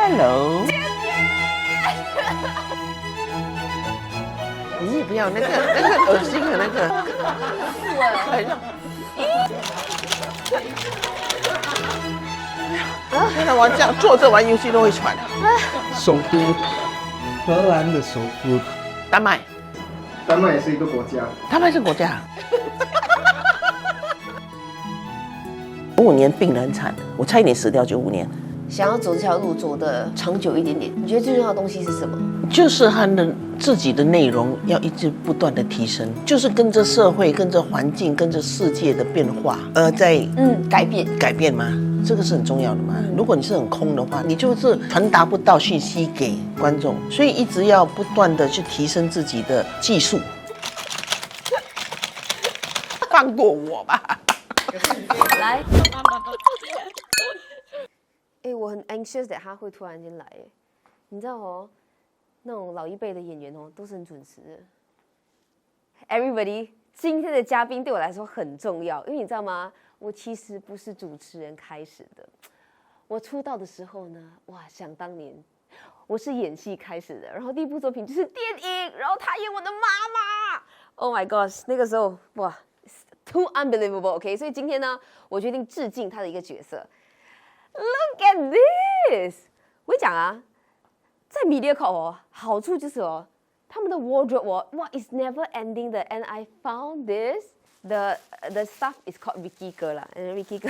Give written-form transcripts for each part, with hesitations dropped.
Hello， 姐姐，你不要那个恶心的那个，现在我这样坐着玩游戏都会喘。首都，荷兰的首都，丹麦，丹麦也是一个国家。丹麦是国家。55年病得很惨，我差一点死掉95年。想要走这条路走得长久一点点，你觉得最重要的东西是什么？就是他的自己的内容要一直不断的提升，就是跟着社会、跟着环境、跟着世界的变化，在改变嘛，这个是很重要的嘛。如果你是很空的话，你就是传达不到讯息给观众，所以一直要不断的去提升自己的技术。放过我吧。来。我很 anxious that 他会突然间来，你知道哦，那种老一辈的演员哦，都是很准时的。Everybody， 今天的嘉宾对我来说很重要，因为你知道吗？我其实不是主持人开始的，我出道的时候呢，哇，想当年我是演戏开始的，然后第一部作品就是电影，然后他演我的妈妈。Oh my gosh， 那个时候哇 ，too unbelievable。OK， 所以今天呢，我决定致敬他的一个角色。Look at this！ 我跟你讲啊，在 MediaCorp 哦，好处就是哦，他们的 wardrobe 哦，哇 is never ending 的。And I found this the stuff is called Ricky 哥啦，and Ricky 哥。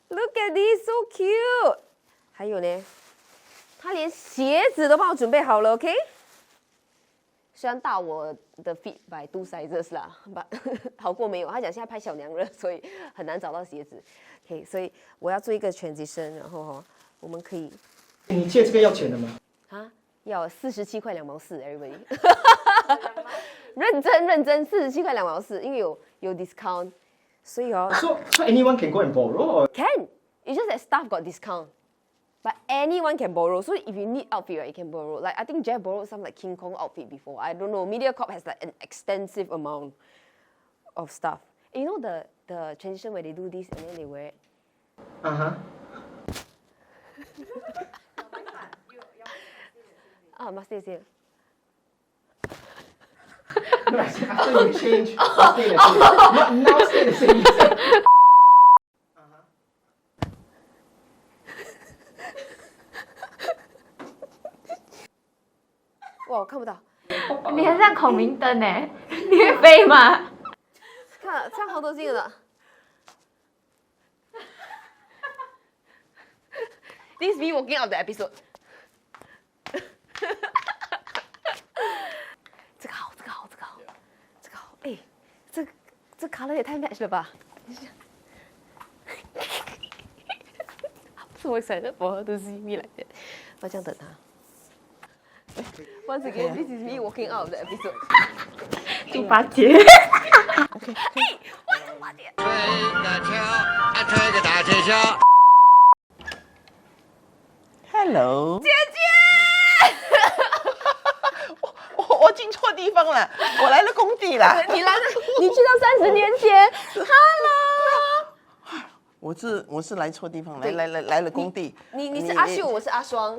Look at this, so cute！ 还有呢，他连鞋子都帮我准备好了 ，OK？ 虽然大我的 feet by 2 sizes 啦，好过没有。他讲现在拍小娘了，所以很难找到鞋子。OK， 所以我要做一个 transition， 然后我们可以。你借这个要钱的吗？啊，要47块2毛4 ，everybody。认真47块2毛4，因为有 discount， 所以哦。So anyone can go and borrow? Can. It's just that staff got discount. But anyone can borrow. So if you need outfit, right, you can borrow. Like I think Jeff borrowed some like King Kong outfit before. I don't know. MediaCorp has like an extensive amount of stuff. And you know the transition where they do this and then they wear it. Must stay the same. No, after you change, must stay the same. Not now stay the same. 哇，我看不到。你很像孔明灯哎，你会飞吗？看唱好多镜了。This is me walking out the episode 这个好，哎，这 color 也太 match 了吧！So excited for her to see me like that。我这样等他。Once again, this is me walking out of the episode。猪八戒。OK。我是猪八戒。吹个大铁锹。Hello， 姐姐。我进错地方了，我来了工地了。你去到30年前。Hello。我是来错地方，来了工地。你是阿秀，我是阿双。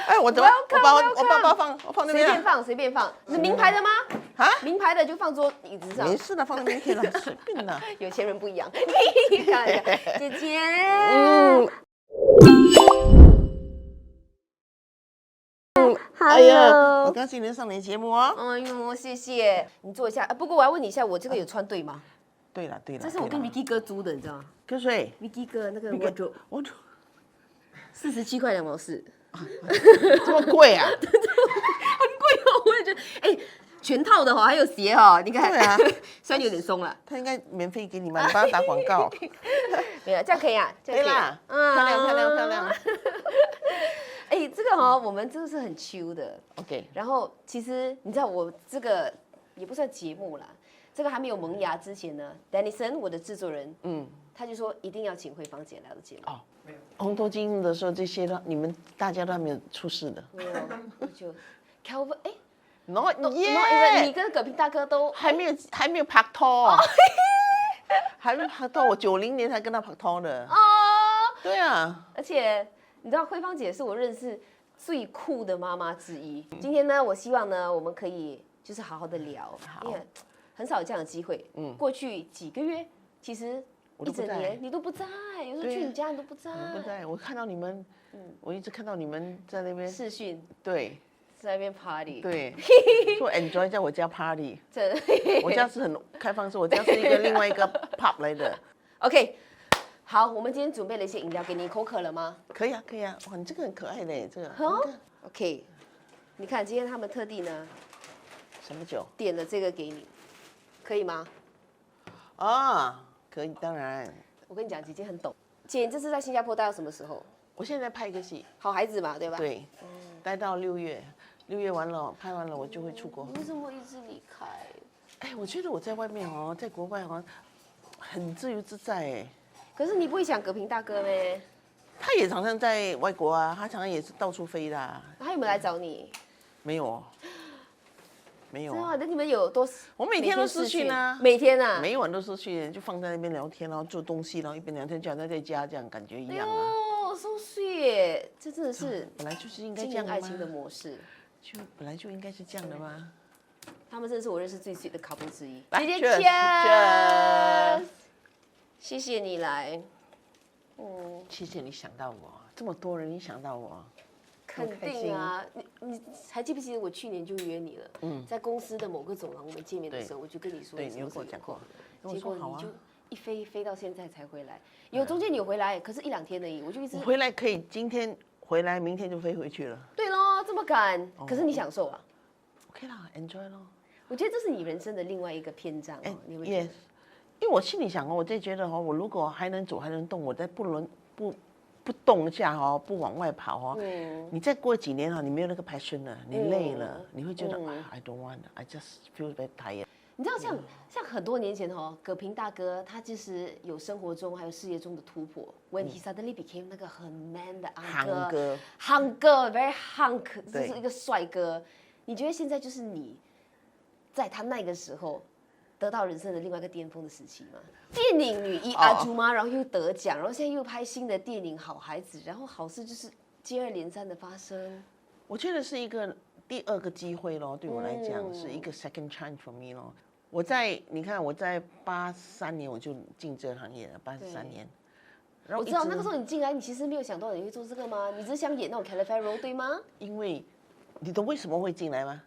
哎，我放那边。随便放。是名牌的吗？啊，名牌的就放桌椅子上。没事的，放那边可以了，随便的。有钱人不一样。姐姐。哎呀，我高兴能上你节目哦。哎呦，谢谢你坐一下。不过我要问你一下，我这个有穿对吗？对了，这是我跟 Vicky 哥租的，你知道吗？跟谁 ？Vicky 哥那个我47块2毛4，这么贵啊？很贵哦，我也觉得。哎，全套的哈，还有鞋哈，你看。对啊，虽然有点松了。他应该免费给你嘛，你帮他打广告。没有，这样可以啊，可以啦，漂亮。哎，这个哈，我们真的是很 chill 的。OK。然后其实你知道，我这个也不算节目啦，这个还没有萌芽之前呢 ，Dennison 我的制作人，他就说一定要请慧芳姐来到节目。哦，红头巾的时候，这些你们大家都还没有出事的。没有，我就 Calvin 哎 ，Not yet，你跟葛平大哥都还没有拍拖。还没拍拖，我90年才跟他拍拖的。哦，对啊，而且你知道慧芳姐是我认识最酷的妈妈之一。今天呢，我希望呢，我们可以就是好好的聊，因为很少有这样的机会。过去几个月，其实一整年你都不在，有时候去你家你都不在。我不在，我看到你们，我一直看到你们在那边视讯，对，在那边 party，对，做 enjoy 在我家 party，真的。我家是很开放式，我家是一个另外一个 pub 来的。OK， 好，我们今天准备了一些饮料给你，口渴了吗？可以啊，可以啊，哇，你这个很可爱嘞，这个。OK， 你看今天他们特地呢什么酒？点了这个给你，可以吗？啊，可以，当然。我跟你讲，姐姐很懂。姐，你这次在新加坡待到什么时候？我现在拍一个戏，好孩子嘛，对吧？对，待到6月，6月完了，拍完了我就会出国。你为什么一直离开？哎，我觉得我在外面哦，在国外哦，很自由自在哎。可是你不会想葛平大哥咩？他也常常在外国啊，他常常也是到处飞的啊。他有没有来找你？没有，没有真的吗？那你们有多？我每天都视讯啊，每天啊，每一晚都视讯，就放在那边聊天，然后做东西，然后一边聊天，就好像在家这样感觉一样啊。哦，so sweet，这真的是本来就是应该这样的爱情的模式，就本来就应该是这样的吗？他们真的是我认识最 sweet 的 couple 之一。来姐姐 cheers， 谢谢你来。谢谢你想到我，这么多人你想到我，肯定啊，你还记不记得我去年就约你了？在公司的某个走廊我们见面的时候，我就跟你说，对，你有跟我讲过，结果你就一飞到现在才回来。中间你有回来，可是1、2天而已，我就一直回来可以今天回来，明天就飞回去了。对咯，这么赶，可是你享受啊 ？OK 啦 ，enjoy 咯。我觉得这是你人生的另外一个篇章哦，你会觉得？因为我心里想哦，我就觉得哦，我如果还能走还能动，我再不动一下哦，不往外跑哦，你再过几年哈，你没有那个 passion 了，你累了，你会觉得I don't want, I just feel very tired。你知道像很多年前哦，葛平大哥他就是有生活中还有事业中的突破。When he suddenly became 那个很 man 的hung哥 very hunk， 就是一个帅哥。你觉得现在就是你在他那个时候得到人生的另外一个巅峰的时期吗？电影女一阿朱妈，然后又得奖，然后现在又拍新的电影《好孩子》，然后好事就是接二连三的发生。我觉得是一个第2个机会咯，对我来讲是一个 second chance for me 咯。你看我在83年我就进这个行业了，83年。然后我知道那个时候你进来，你其实没有想到你会做这个吗？你只是想演那种 California 对吗？因为你懂为什么会进来吗？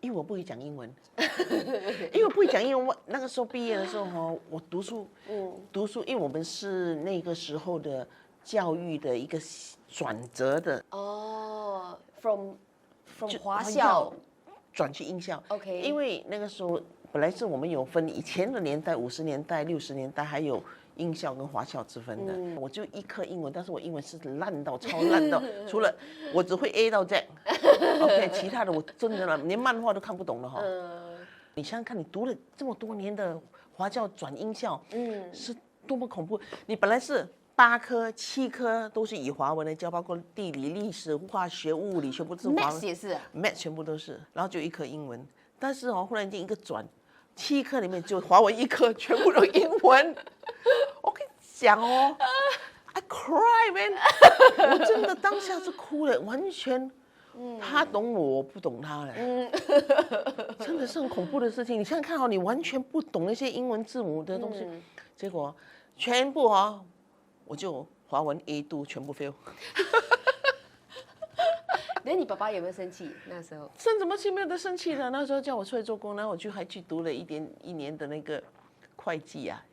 因为我不会讲英文，因为我不会讲英文。那个时候毕业的时候哈，我读书，因为我们是那个时候的教育的一个转折的。哦，from 华校转去英校。OK， 因为那个时候本来是我们有分以前的年代，50年代、60年代还有英校跟华校之分的。我就一科英文，但是我英文是烂到超烂到，除了我只会 A 到 Z，OK， 其他的我真的连漫画都看不懂了哈。你想想看，你读了这么多年的华校转英校，是多么恐怖！你本来是8科、7科都是以华文来教，包括地理、历史、化学、物理，全部都是华文。Math 也是，Math 全部都是，然后就1科英文。但是忽然间一个转，7科里面就华文1科全部都英文。我跟你讲哦，I cry man， 我真的当下是哭了，完全。他懂我，我不懂他嘞，真的是很恐怖的事情。你想想看哦，你完全不懂那些英文字母的东西，结果全部我就华文 A 度全部 fail。那你爸爸有没有生气？那时候生什么气？没有得生气的。那时候叫我出来做工，然后我还去读了一年的那个会计啊，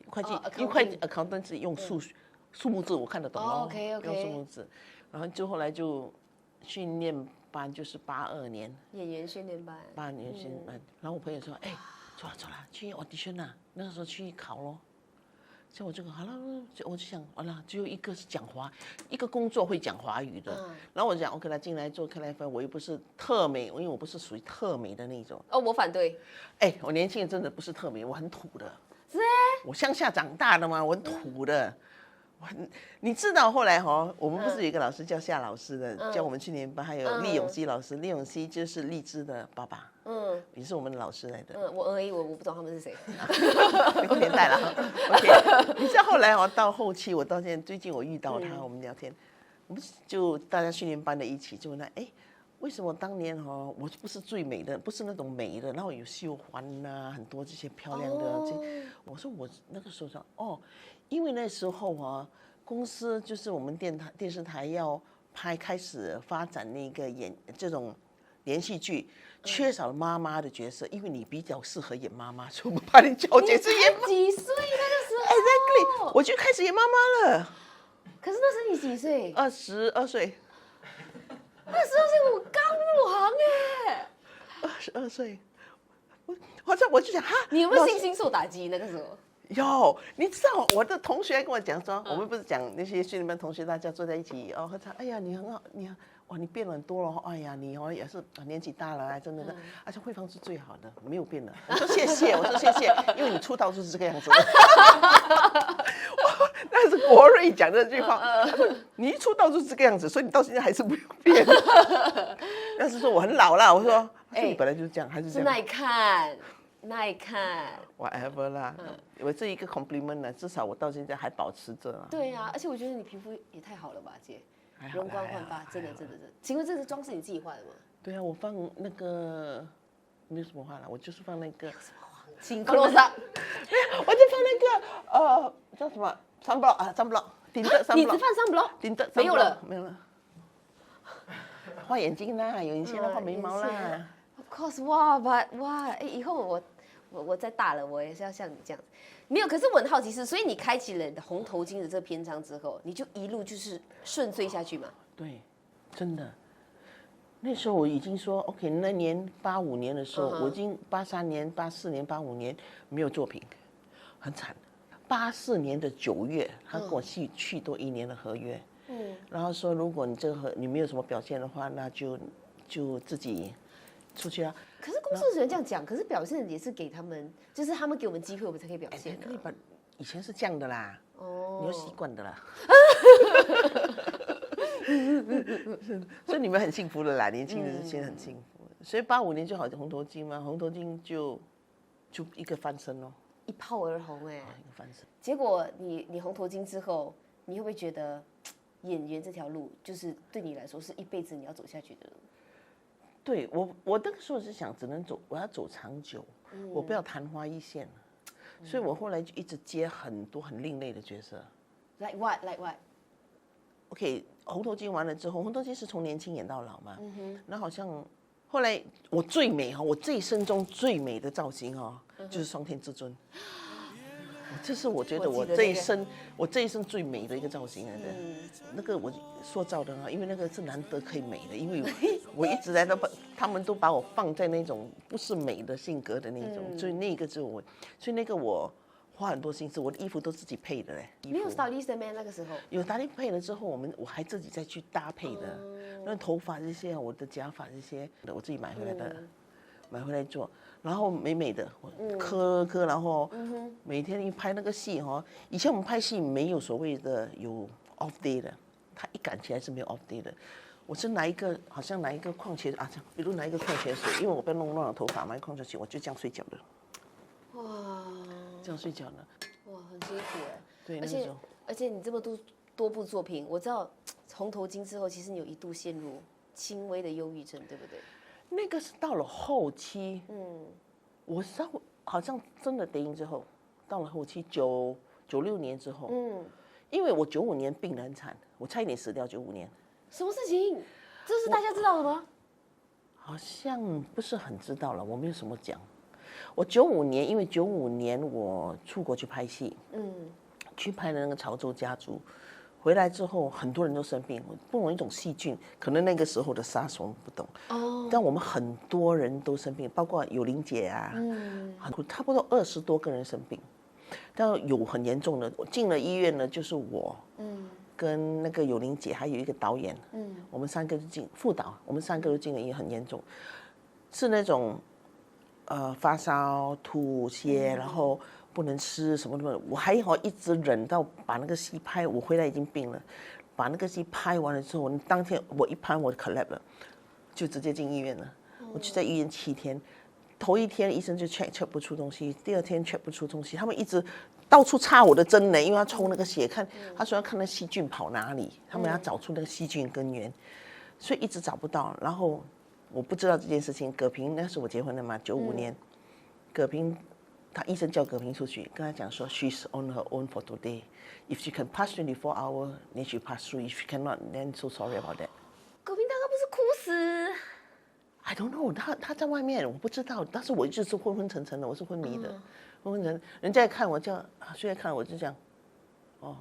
因为会计 accountant 是用数目字，我看得懂咯。OK， 用数目字，然后就后来就训练班，就是82年演员训练班，82年训练班。然后我朋友说：“哎，走了，去 audition 啊，那个时候去考咯。”所以我就好了，我就想，好了，只有一个是讲一个工作会讲华语的。然后我就讲 ，OK 了，进来做克莱芬，我又不是特美，因为我不是属于特美的那种。哦，我反对。哎，我年轻人真的不是特美，我很土的。是。我乡下长大的嘛，我很土的。你知道后来我们不是有一个老师叫夏老师的，教我们去年班，还有厉永熙老师，厉永熙就是荔枝的爸爸，也是我们的老师来的。我而已，我不懂他们是谁。有年代了，OK。你知道后来到后期，我到现在最近我遇到他，我们聊天，我们就大家训练班的一起就问他，为什么当年我不是最美的，不是那种美的，然后有绣环呐，很多这些漂亮的。我说我那个时候说因为那时候公司就是我们电视台要开始发展那个这种连续剧，缺少了妈妈的角色，因为你比较适合演妈妈，所以我们把你交接是演妈。几岁那个时候 Exactly， 我就开始演妈妈了。可是那时候你几岁？22岁。22岁我刚入行22岁，我就想你有没有信心受打击那个时候？有，你知道我的同学跟我讲说，我们不是讲那些训练班同学，大家坐在一起喝茶，哎呀，你很好，你变了很多了，哎呀，你也是年纪大了，真的，而且慧芳是最好的，没有变的。我说谢谢，因为你出道就是这个样子的。那是国瑞讲的这句话，他说你一出道就是这个样子，所以你到现在还是没有变。但是说我很老了，我说你本来就是这样，还是这样。耐看 whatever 啦，我这一个 compliment 呢，至少我到现在还保持着。对啊，而且我觉得你皮肤也太好了吧，姐，容光焕发，真的。请问这个妆是你自己画的吗？对啊，我放那个没有什么画了，我就是放那个请 close up。我就放那个叫什么sunblock，顶的 sunblock。你只放sunblock？顶的没有了。画眼睛啦，有一些人画眉毛啦。Of course， 哇，以后我再大了，我也是要像你这样子。没有，可是我很好奇是，所以你开启了红头巾的这个篇章之后，你就一路就是顺遂下去嘛？对，真的。那时候我已经说 ，OK， 那年85年的时候，我已经83年、84年、85年没有作品，很惨。84年的9月，他跟我续多1年的合约，然后说如果你没有什么表现的话，那就自己出去啊。可是公司人这样讲，可是表现也是给他们，就是他们给我们机会，我们才可以表现的。以前是这样的啦，你要习惯的啦。所以你们很幸福的啦，年轻人现在很幸福。所以85年就好红头巾嘛，红头巾就一个翻身咯，一炮而红一个翻身。结果你红头巾之后，你会不会觉得演员这条路就是对你来说是一辈子你要走下去的路？对我那个时候是想我要走长久，我不要昙花一现，所以我后来就一直接很多很另类的角色。Like what? OK， 红头巾完了之后，红头巾是从年轻演到老嘛。那好像后来我最美我这一生中最美的造型就是双天至尊。这是我觉得我这一生最美的一个造型来的。那个我塑造的因为那个是难得可以美的，因为我一直他们都把我放在那种不是美的性格的那种，所以那个所以那个我花很多心思，我的衣服都自己配的嘞。没有 stylist 吗？那个时候有stylist配了之后，我还自己再去搭配的，那头发这些，我的假发这些，我自己买回来的，买回来做，然后美美的，磕，然后每天一拍那个戏以前我们拍戏没有所谓的有 off day 的，他一赶起来是没有 off day 的。我是好像拿一个矿泉比如拿一个矿泉水，因为我不要弄乱了头发，买矿泉水我就这样睡觉的。哇，这样睡觉呢？哇，很辛苦哎。对，而且你这么多部作品，我知道红头巾之后，其实你有一度陷入轻微的忧郁症，对不对？那个是到了后期，我好像真的得应之后，到了后期96年之后，因为我95年病得很惨，我差一点死掉95年。什么事情？这是大家知道的吗？好像不是很知道了，我没有什么讲。我95年，因为95年我出国去拍戏，去拍了那个潮州家族，回来之后很多人都生病，不懂一种细菌，可能那个时候的SARS我们不懂，但我们很多人都生病，包括有玲姐啊，差不多20多个人生病，但有很严重的，进了医院呢，就是我，跟那个有玲姐还有一个导演，我们3个就副导，我们3个都进了医院，很严重，是那种。发烧、吐血，然后不能吃什么什么，我还一直忍到把那个戏拍，我回来已经病了，把那个戏拍完了之后，当天我一拍我 collapse 了，就直接进医院了。我就在医院7天，头1天医生就 check 不出东西，第2天 check 不出东西，他们一直到处插我的针呢，因为要抽那个血，他说要看那细菌跑哪里，他们要找出那个细菌根源，所以一直找不到。然后我不知道这件事情，葛平那是我结婚的嘛，95年，葛平他医生叫葛平出去，跟他讲说 she's on her own for today. If she can pass 24 hours, then she pass through. If she cannot, then so sorry about that. 葛平大哥不是哭死？ I don't know， 他在外面，我不知道，但是我一直是昏昏沉沉的，我是昏迷的，昏昏沉。人家看我叫，虽然看我就这样，哦，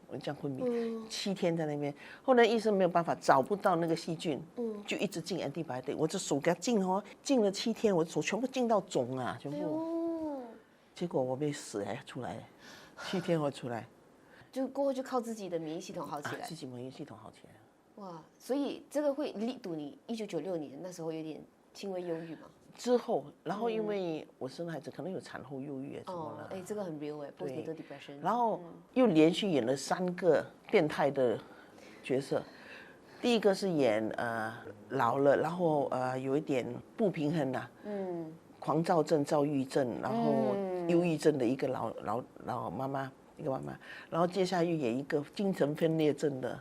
我这样昏迷，7天在那边。后来医生没有办法，找不到那个细菌，就一直进 antibiotic， 我这手给他进哦，进了7天，我手全部进到肿啊，全部。结果我被死还出来，7天我出来，就过后就靠自己的免疫系统好起来，自己免疫系统好起来。哇，所以这个会力堵你1996年那时候有点轻微忧郁嘛？之后，然后因为我生孩子，可能有产后忧郁什么了。哎，这个很 real 哎，postnatal depression。然后又连续演了3个变态的角色，第一个是演老了，然后有一点不平衡呐，狂躁症、躁郁症，然后忧郁症的一个老妈妈。一个妈妈，然后接下来又演一个精神分裂症的，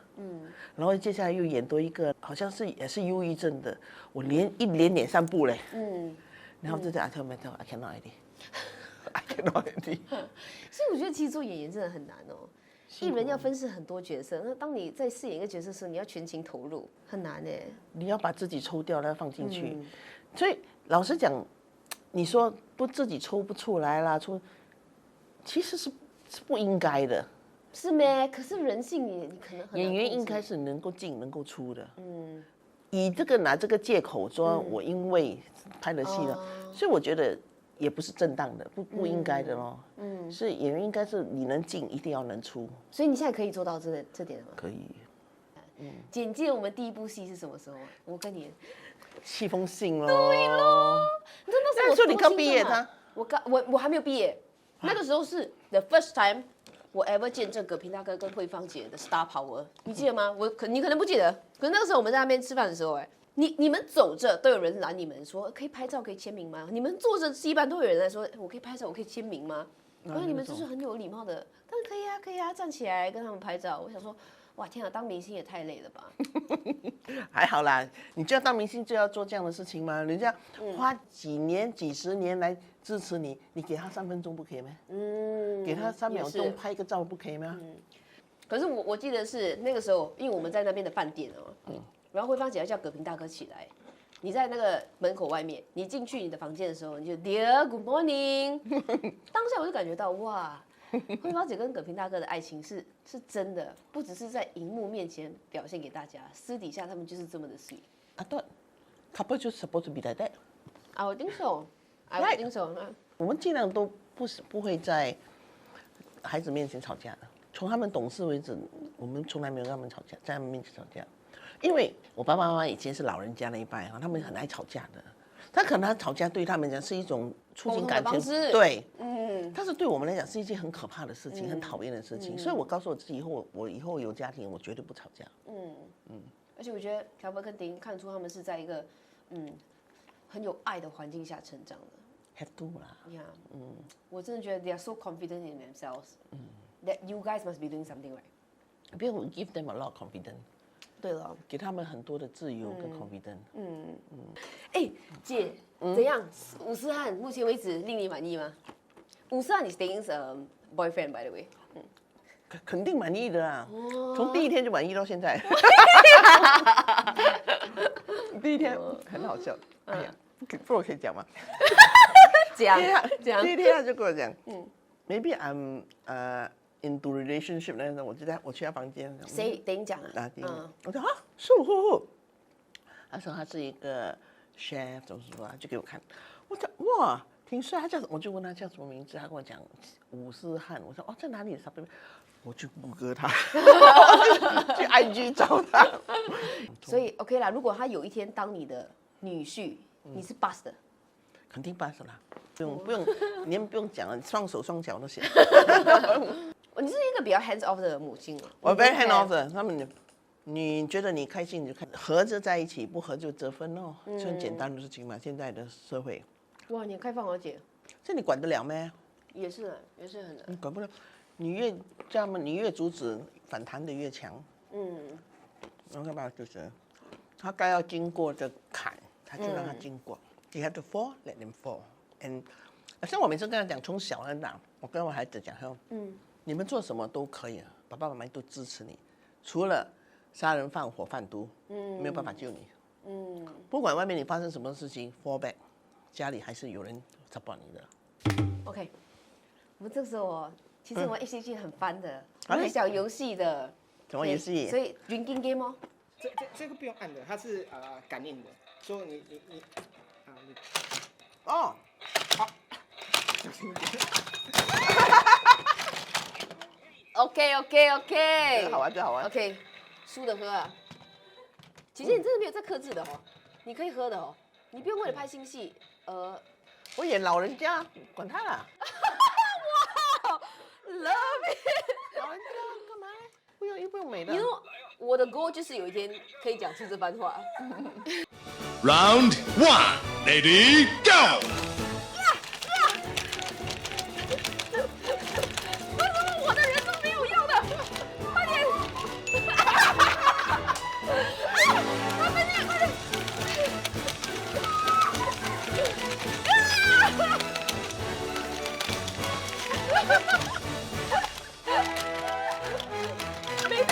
然后接下来又演多一个，好像是也是忧郁症的，我一连演3部嘞，然后就在 I cannot I cannot。所以我觉得其实做演员真的很难哦，艺人要分饰很多角色，那当你在饰演一个角色的时候，你要全情投入，很难哎。你要把自己抽掉，再放进去，所以老实讲，你说自己抽不出来啦，其实是不应该的，是咩？可是人性你可能很难演员应该是能够进能够出的。以拿这个借口说我因为拍了戏了，所以我觉得也不是正当的，不应该的咯。是演员应该是你能进一定要能出。所以你现在可以做到这点了吗？可以。简介我们第一部戏是什么时候啊？我跟你气风信咯。对咯，你知道那时候那时候你刚毕业他，我还没有毕业。那个时候是 the first time 我 ever 见证葛平大哥跟慧芳姐的 star power， 你记得吗？你可能不记得，可是那个时候我们在那边吃饭的时候，你们走着都有人拦你们说可以拍照可以签名吗？你们坐着一般都有人来说我可以拍照我可以签名吗？然后你们就是很有礼貌的，当然可以啊可以啊，站起来跟他们拍照。我想说，哇天啊，当明星也太累了吧！还好啦，你就要当明星就要做这样的事情吗？人家花几年、几10年来支持你，你给他3分钟不可以吗？给他3秒钟拍个照不可以吗？可是我记得是那个时候，因为我们在那边的饭店哦，然后慧芳姐要叫葛平大哥起来，你在那个门口外面，你进去你的房间的时候，你就 Dear Good Morning， 当下我就感觉到哇。慧芳姐跟葛平大哥的爱情是真的，不只是在荧幕面前表现给大家，私底下他们就是这么的 sweet。I thought couple just supposed to be like that. I would think so. I would think so. 我们尽量都不会在孩子面前吵架的。从他们懂事为止，我们从来没有跟他们吵架，在他们面前吵架。因为我爸爸妈妈以前是老人家那一辈他们很爱吵架的。他可能吵架对他们讲是一种促进感情，对，但是对我们来讲是一件很可怕的事情，很讨厌的事情。所以我告诉我自己，我以后有家庭，我绝对不吵架。而且我觉得乔伯跟丁看得出他们是在一个很有爱的环境下成长的。Have to 啦。Yeah，我真的觉得 they are so confident in themselves. That you guys must be doing something right. People give them a lot of confidence. 对了，给他们很多的自由跟 confidence。哎，姐，怎样？伍思翰目前为止令你满意吗？伍思翰is Sting's boyfriend by the way。肯定满意的啊，从第1天就满意到现在。第1天很好笑，哎呀，不可以讲吗？讲。第1天他就跟我讲，maybe I'm into relationship 那种，我去他房间。谁？丁讲啊？我说啊，是我。他说他是一个 chef， 怎么说就给我看。我讲哇，挺帅。他叫什么？我就问他叫什么名字，他跟我讲伍思翰。我说哦，在哪里？我去谷歌他，去 IG 找他。所以 OK 啦，如果他有一天当你的女婿，你是 boss 的。肯定 pass 啦，不用，你们不用讲了，双手双脚都行。你是一个比较 hands off 的母亲啊。我 very hand off 的，他们你觉得你开心你就看，合着在一起，不合就折分哦，是很简单的事情嘛。现在的社会，哇，你开放哦，姐。这你管得了没？也是很难。你管不了，你越这样嘛，你越阻止，反弹的越强。然后干嘛就是他该要经过的坎，他就让他经过。You have to fall, let them fall. And 像我每次跟他讲，从小到大，我跟我孩子讲说，你们做什么都可以，爸爸妈妈都支持你，除了杀人放火贩毒，没有办法救你。不管外面你发生什么事情 ，fall back， 家里还是有人 support 你的。OK， 我们这时候其实我们一起很翻的，很小游戏的。什么游戏？所以 drinking game 哦。这个不用按的，它是感应的，所以你哦，好，小心一点。OK， 这好玩，这好玩。OK， 输的喝啊。其实你真的没有在克制的哦，你可以喝的哦，你不用为了拍新戏我演老人家，管他啦。哇 ，love it。老人家干嘛？不用美的。你说我的 goal 就是有一天可以讲出这番话。Round 1, ready, go! 为什么我的人都没有用的？快点！快点，快点！没的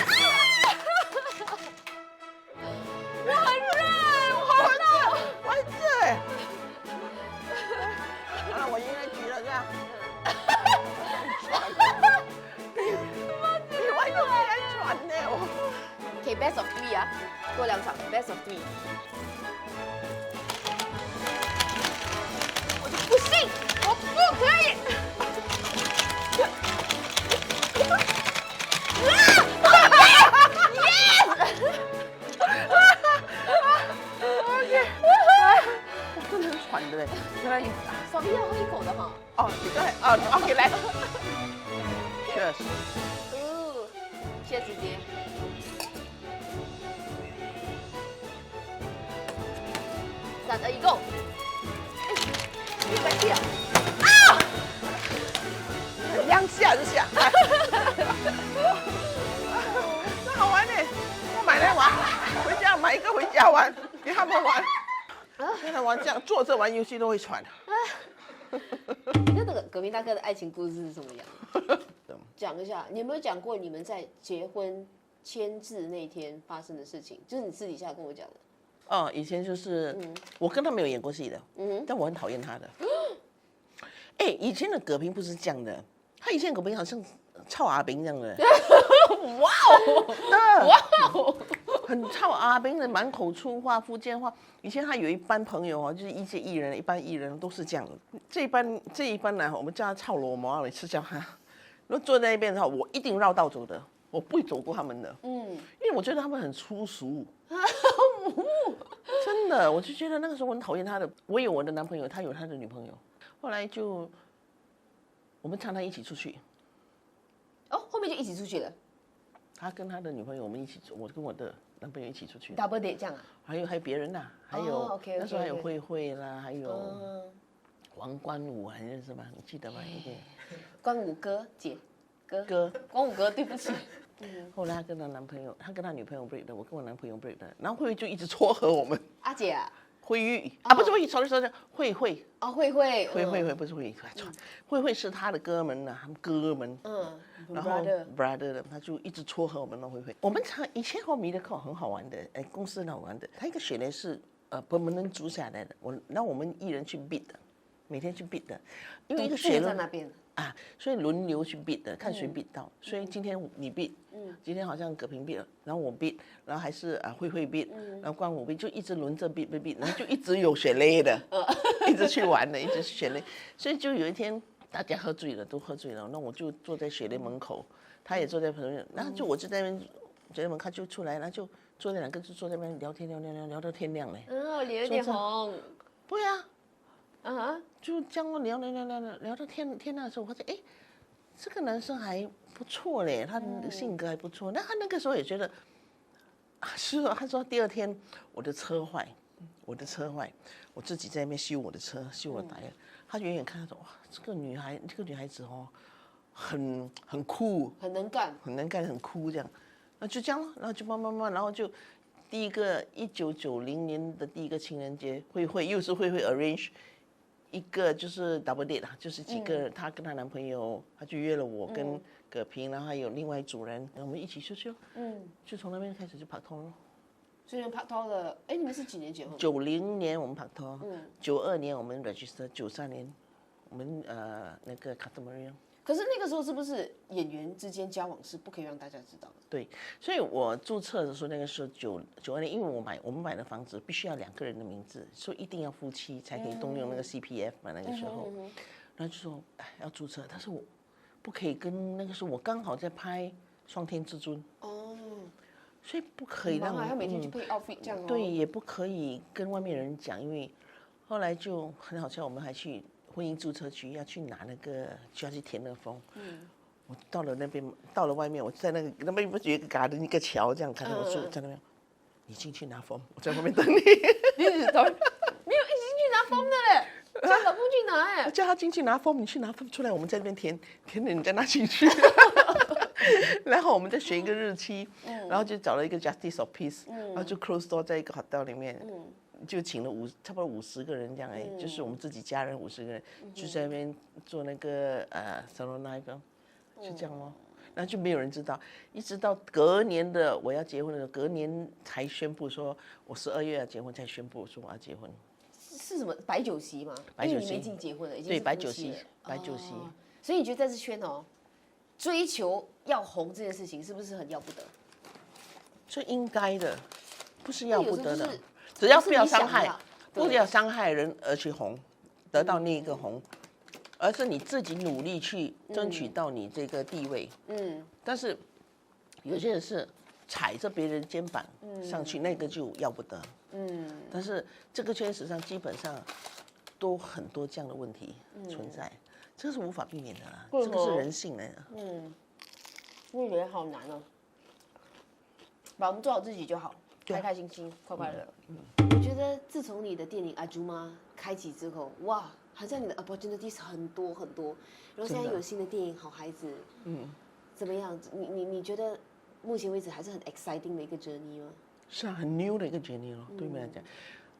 我很热，我很热。完事。好了，我赢了局了，这样。比外面还喘呢，我。可以 best of 3啊，多2场 best of 3。我就不信，我不可以。我真的很喘的嘞，原来你少一要喝一口的哈。哦，你刚才哦 ，OK 来，Cheers。谢谢直接。3、2、1 ，Go！ 你快点！2下就下，那好玩呢，我买来玩，回家买一个回家玩，给他们玩。跟他玩这样坐着玩游戏都会喘。那个革命大哥的爱情故事是什么样？讲一下，你有没有讲过你们在结婚签字那天发生的事情？就是你私底下跟我讲的。哦，以前就是我跟他没有演过戏的，但我很讨厌他的。哎，以前的葛平不是这样的，他以前葛平好像臭阿兵这样的。哇哦，哇哦，很臭阿兵的，满口粗话、福建话。以前他有一班朋友哦，就是一些艺人，一般艺人都是这样的。这一班呢，我们叫他臭罗毛，每次叫他，如果坐在那边的话，我一定绕道走的，我不会走过他们的。因为我觉得他们很粗俗。真的，我就觉得那个时候我很讨厌他的。我有我的男朋友，他有他的女朋友，后来就我们常常一起出去。哦，后面就一起出去了。他跟他的女朋友，我们一起，我跟我的男朋友一起出去。 double date 这样啊？还有别人呐，还有、OK， 那时候还有慧慧啦，还有王冠武，还认识吗？你记得吗？一点关武哥姐哥，关武哥，对不起。后来他跟他男朋友，他跟他女朋友 break 的，我跟我男朋友 break 的，然后慧慧就一直撮合我们。阿姐啊？慧玉啊，不是慧玉，sorry，慧慧。哦，慧慧不是慧，慧慧是他的哥们呐，他们哥们。然后 brother 的，他就一直撮合我们那慧慧。我们以前和米的课很好玩的，哎，公司很好玩的。他一个雪雷是permanent租下来的，让我们艺人去 bid 的，每天去 bid 的，因为一个雪雷在那边啊，所以轮流去 bid 的，看谁 bid 到。所以今天你 bid，今天好像葛平 bid 了，然后我 bid，然后还是慧慧 bid，然后关武 bid，就一直轮着 bid，然后就一直有雪雷的，一直去玩的，一直雪雷。所以就有一天大家喝醉了，都喝醉了，那我就坐在雪雷门口，他也坐在旁边，然后我就在那边雪雷门他就出来，然后就坐那2个就坐在那边聊天聊到天亮嘞。脸有点红。对啊，就这样聊到天亮的时候，我发现哎，这个男生还不错嘞，他的性格还不错。那他那个时候也觉得，是他说第二天我的车坏，我自己在那边修我的车，修我的打印。他远远看他说哇，这个女孩子哦，很酷，很能干，很酷这样。那就这样咯，然后就慢慢，然后就第一个1990年的第一个情人节又是慧 arrange 一个就是 double date 就是几个她跟她男朋友，她就约了我跟葛平，然后还有另外一组人，然后我们一起出去咯。就从那边开始就拍拖了。所以拍拖了，哎，你们是几年结婚？90年我们拍拖，92年我们 register，93年我们那个 customary。可是那个时候是不是演员之间交往是不可以让大家知道的？对，所以我注册的时候，那个时候92年，因为我们买的房子必须要2个人的名字，所以一定要夫妻才可以动用那个 CPF 嘛。那个时候，然后就说哎要注册，但是我不可以跟那个时候我刚好在拍《双天至尊》所以不可以让还要每天去配 outfit 这样对，也不可以跟外面人讲，因为后来就很好笑，我们还去婚姻注册局要去拿那个，就要去填那个风。我到了那边，到了外面，我在那边不是有一个garden一个桥这样，看到我住在那边，你进去拿风，我在外面等你。你一直等，没有一起进去拿风的嘞，叫老公去拿哎。我叫他进去拿风，你去拿风出来，我们在那边填了，你再拿进去。然后我们再选一个日期，然后就找了一个 Justice of Peace，然后就 close door 在一个 hotel 里面，就请了差不多50个人这样就是我们自己家人50个人，就在那边做那个salon knife，就这样咯。然后就没有人知道，一直到隔年的我要结婚的时候，隔年才宣布说我12月要结婚，才宣布说我要结婚。是什么摆酒席吗？摆酒席，因为你们已经结婚了，已经对，是摆酒席夫妻了，摆酒席。所以你觉得在这圈追求要红这件事情是不是很要不得？这应该的，不是要不得的有时候就是，只要不要伤害不是你想的啦，不要伤害人而去红，得到那一个红，而是你自己努力去争取到你这个地位。但是有些人是踩着别人肩膀上去，那个就要不得。但是这个圈实际上基本上都很多这样的问题存在。这个是无法避免的啦，这个是人性来的。我也觉得好难哦。把我们做好自己就好，开开心心，快快乐乐。我觉得自从你的电影《阿朱妈》开启之后，哇，好像你的 opportunities 很多很多。然后现在有新的电影《好孩子》，怎么样？你觉得目前为止还是很 exciting 的一个 journey 吗？是啊，很 new 的一个 journey 咯，对我们来讲，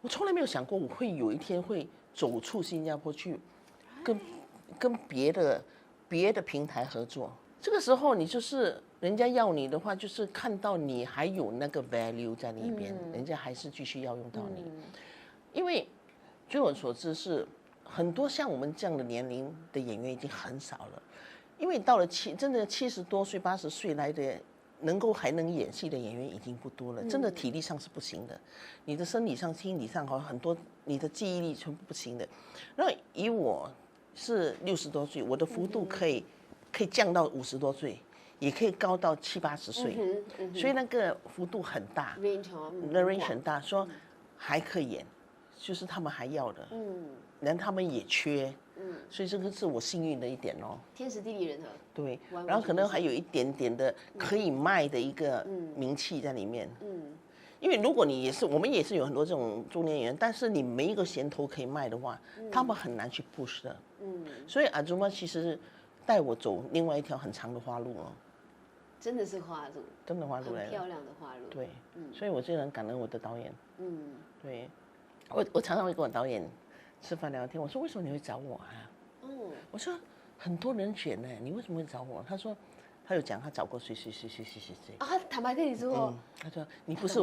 我从来没有想过我会有一天会走出新加坡去跟别的平台合作。这个时候你就是人家要你的话，就是看到你还有那个 value 在里边，人家还是继续要用到你。因为据我所知是很多像我们这样的年龄的演员已经很少了，因为到了真的70多岁、80岁来的还能演戏的演员已经不多了，真的体力上是不行的，你的生理上、心理上很多，你的记忆力全部不行的。然后以我是60多岁，我的幅度可以降到50多岁，也可以高到70、80岁，所以那个幅度很大，range 很大，说还可以演，就是他们还要的，然后他们也缺，所以这个是我幸运的一点哦。天时地利人和。对，然后可能还有一点点的可以卖的一个名气在里面。因为如果你我们也是有很多这种中年演员，但是你没一个衔头可以卖的话，他们很难去 push 的。所以阿朱妈其实是带我走另外一条很长的花路哦。真的是花路，真的花路来的，很漂亮的花路。对，所以我真的很感恩我的导演。对，我常常会跟我导演吃饭聊天，我说为什么你会找我啊？我说很多人选呢，你为什么会找我？他说他有讲他找过谁啊，他坦白跟你说，他说你不是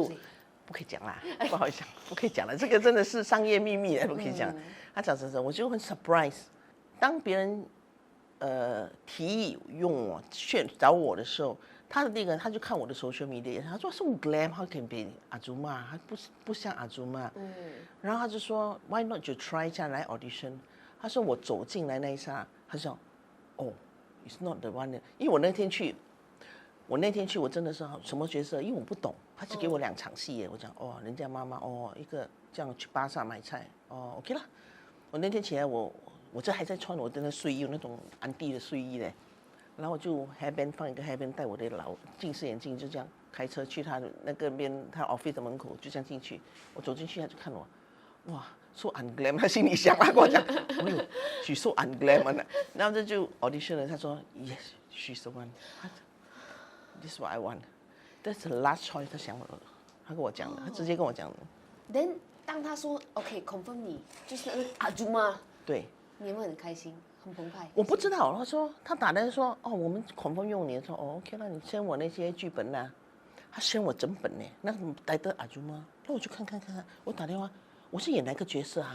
不可以讲啦，不好意思，不可以讲了，这个真的是商业秘密，不可以讲。他找，我就很 surprise， 当别人提议用我找我的时候，他的那个他就看我的 social media， 他说so glam how can be 阿朱妈，他不像阿朱妈，然后他就说 why not you try 一下来 audition， 他说我走进来那一刹，他说哦 it's not the one， 因为我那天去我真的是什么角色，因为我不懂，他只给我2场戏耶，我讲人家妈妈一个这样去巴萨买菜OK 了。我那天起来，我这还在穿我的那睡衣，那种安迪的睡衣嘞。然后我就 hairband 放一个 hairband， 带我的近视眼镜，就这样开车去他的那个边，他 office 的门口，就这样进去。我走进去，他就看我，哇，so unglam， 他心里想，他跟我讲，哎呦 ，she's so unglam 的。然后这就 audition 了，他说 yes，she's the one，this is what I want，that's the last choice， 他跟我讲的，他直接跟我讲的。Then 当他说 OK confirm 你就是那个阿朱吗？对。你有没有很开心？很澎湃。我不知道，他说他打来说，哦，我们confirm用你，说哦 OK， 那你签我那些剧本呐、他签我整本呢，那带得阿朱吗？那我就看，我打电话，我是演哪个角色啊？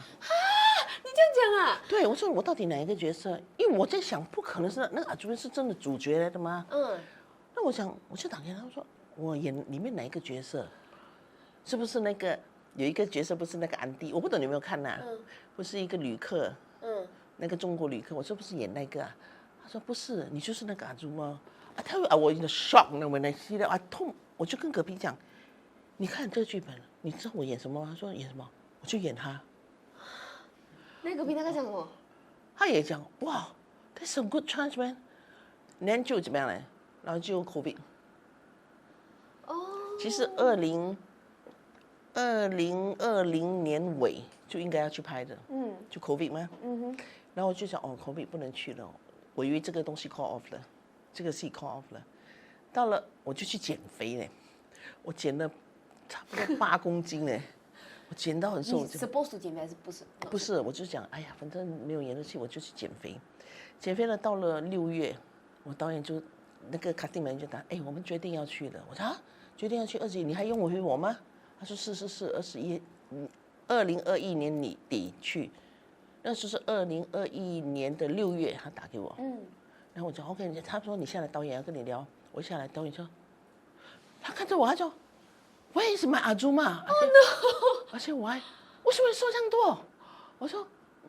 你这样讲啊？对，我说我到底哪一个角色？因为我在想，不可能是那个阿朱是真的主角来的吗？那我想，我就打给他，我说我演里面哪一个角色？是不是那个有一个角色不是那个安迪？我不懂你有没有看呐、不是一个旅客。那个中国旅客，我说不是演那个啊？他说不是，你就是那个阿朱吗？I tell you, I was in a shock when I see that. I told， 我就跟隔壁讲，你看这个剧本，你知道我演什么吗？他说演什么？我就演他。那隔壁那个讲什么？他也讲，哇 ，that's a good chance, man。然后就怎么样呢？然后就 COVID。其实2020年尾就应该要去拍的，就 COVID 嘛，然后我就想，哦 ，COVID 不能去了，我以为这个东西 call off 了，这个戏 call off 了，到了我就去减肥嘞，我减了差不多8公斤嘞，我减到很瘦。你 supposed to 减肥还是不是？不是，我就讲，哎呀，反正没有演的戏，我就去减肥，减肥了，到了6月，我导演就那个 casting manager 就打，哎，我们决定要去了，我说啊，决定要去21，你还用回我吗？他说是，2021年底去，那时候是2021年的6月，他打给我，然后我就 OK， 他说你下来，导演要跟你聊，我下来，导演说，他看着我，他说 ，Where is my Azuma？ Oh no！ 而且我还为什么瘦这样多？我说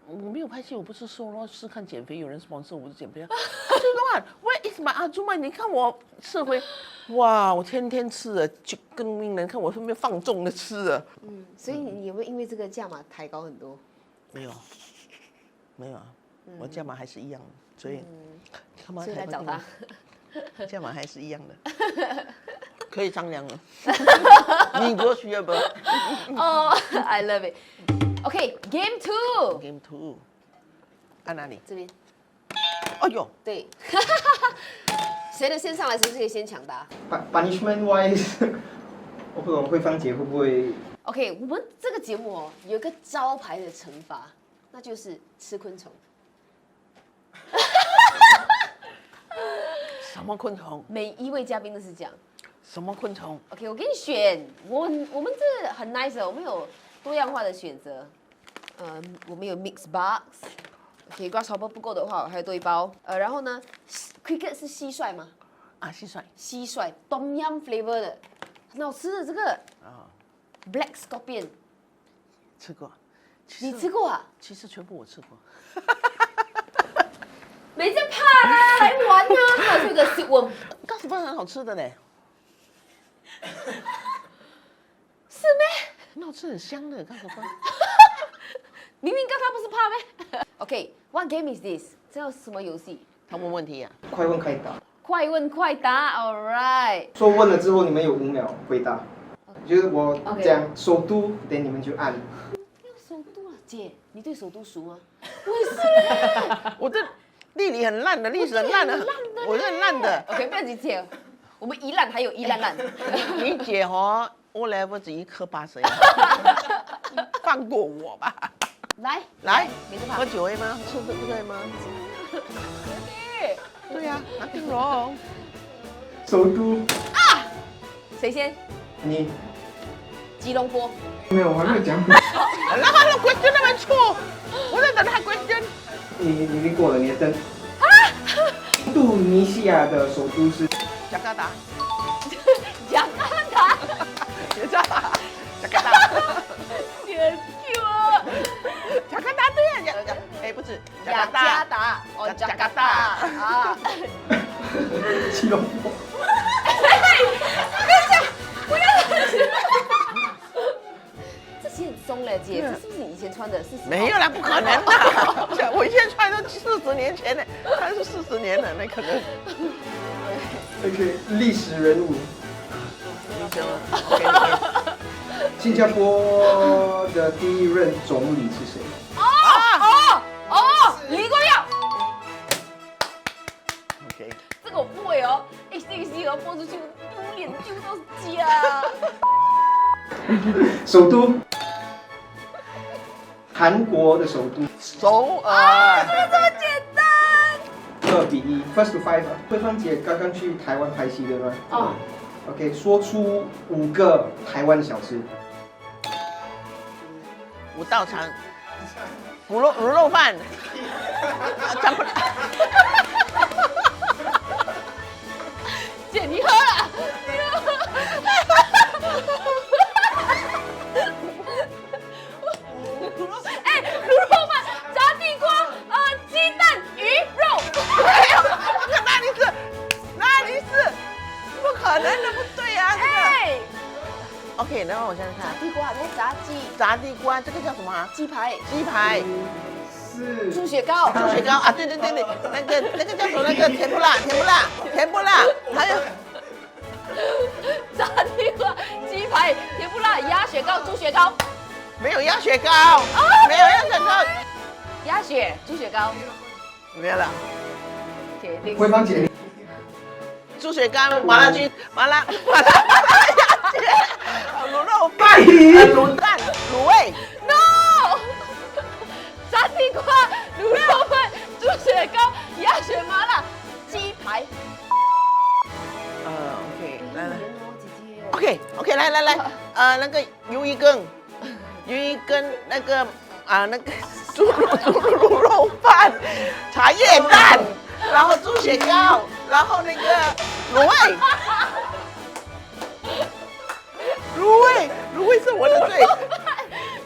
我没有拍戏，我不是瘦咯，是看减肥，有人 sponsor 我就减肥啊。他就说 Where is my Azuma？ 你看我吃回，哇，我天天吃的，就跟名人看我后面放纵的吃的。所以你有没有因为这个价码抬高很多？没有，没有啊，我价码还是一样的，所以干嘛所以来找他？价码还是一样的，可以商量了。你给我需要不？哦，I love it。OK，Game Two。Game 2，按哪里？这边。哎呦，对。谁的先上来，谁就可以先抢答。Punishment wise， 我不懂慧芳姐会不会 OK， 我们这个节目哦，有一个招牌的惩罚，那就是吃昆虫。什么昆虫？每一位嘉宾都是这样。什么昆虫？ OK， 我给你选，我们这很 nice 的，我们有多样化的选择。我们有 mix box。OK，grasshopper 不够的话，我还有多一包。然后呢 ，cricket 是蟋蟀吗？啊，蟋蟀。蟋蟀 ，Tom Yum flavor 的，很好吃的这个。Black scorpion， 吃过。你吃过啊？其实全部我吃过。没在怕啦，来玩啊！还有这个 silkworm， 告诉饭很好吃的嘞。是咩？很好吃，很香的告诉饭。明明刚他不是怕咩？OK，what game is this？ 这是什么游戏？他问问题啊？快问快答？快问快答 ，All right。说问了之后，你们有5秒回答。就是我讲首都，等你们就按。首都啊，姐，你对首都熟吗？我也是。我这地理很烂的，历史很烂的，我是很烂的。OK， 不要紧姐，我们一烂还有一烂烂。你姐哦，O level 只一科80，放过我吧。来，没事怕。喝酒吗？吃这个吗？对呀，拿定龙。首都啊，谁先？你吉隆坡。没有，我还没有讲。然后他的 question 那么错，我在等他 question。你已经过了你的灯。印度尼西亚的首都是雅加达。雅加达。雅加达。雅加达。别丢啊！雅加达对呀，雅加达，哎不是，雅加达，哦，雅加达啊。吉隆坡。这其实很松嘞，姐，这是不是以前穿的40。没有啦，不可能的。我现在穿都40年前的，他是40年了，那可能。 OK， 历史人物，医生啊，OK，新加坡的第一任总理是谁？李光耀。 OK，这个我不会哦，HTC 要播出去，我脸丢到家。首都，韩国的首都。首尔。这么简单。 2比1 ，First to 5啊。慧芳姐刚刚去台湾拍戏对吗？哦。 OK， 说出5个台湾的小吃。5道肠，卤肉饭，讲不。姐，你喝了。哎，卤肉饭、炸地瓜、鸡蛋、鱼肉。哪里是？不可能的，不对啊！这个。哎， OK， 然后我想想看，地瓜，那炸鸡、炸地瓜，这个叫什么啊？鸡排、鸡排。是猪血糕、猪血糕啊，对，那个叫什么？那个甜不辣，还有炸地瓜、鸡排、甜不辣、鸭血糕、猪血糕、没有鸭血糕，没有鸭血糕，鸭血、猪血糕，没有了。铁定。慧芳姐，猪血糕、麻辣鸡、麻辣鸭血、卤肉饭、卤蛋、卤味。 No！ 炸地瓜、卤肉饭、猪血糕、鸭血麻辣、鸡排。 OK， 来。姐姐。 OK， 来，那个鱿鱼羹，那个那个猪肉饭，茶叶蛋，然后猪血糕，然后那个卤味。卤味是我的最。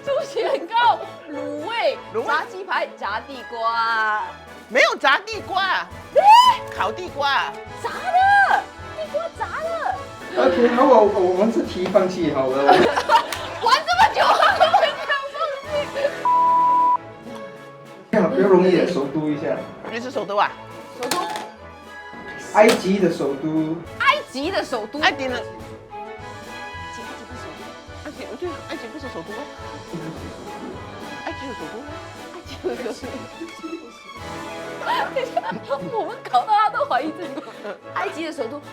猪血糕、卤味、炸鸡排、炸地瓜。没有炸地瓜，烤地瓜。炸的，地瓜炸的。 OK， 好，我们这题放弃好了。玩这么久还不会这样放弃？比较容易的，首都一下。你是首都啊？首都，埃及的首都。埃及的首都。埃及呢？埃及不是首都。对，埃及不是首都吗？埃及有首都吗？埃及有首都。我们搞到他都怀疑自己。埃及的首都，不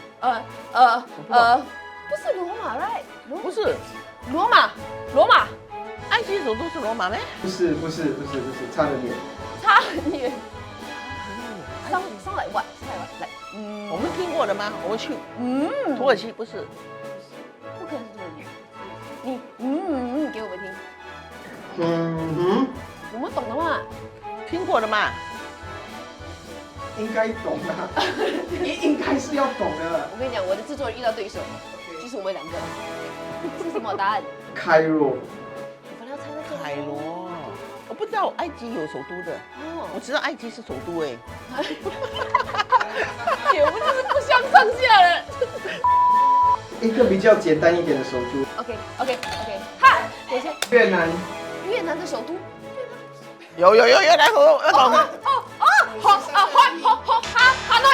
是罗马 ，right？ 不是，罗马，埃及首都是罗马咩？不是，差了点。差很远。上来玩，来，我们听过的吗？我们去土耳其不是？不可能是土耳其。你给我们听，我们懂的嘛？听过的嘛？应该懂啊，应该是要懂的。我跟你讲，我的制作人遇到对手，就是我们两个。是什么答案？开罗。我本来要猜那个。海螺，我不知道埃及有首都的，我知道埃及是首都哎。姐，我们就是不相上下了。一个比较简单一点的首都。 OK，哈，等一下，越南。越南的首都。有，来我要懂。哈诺。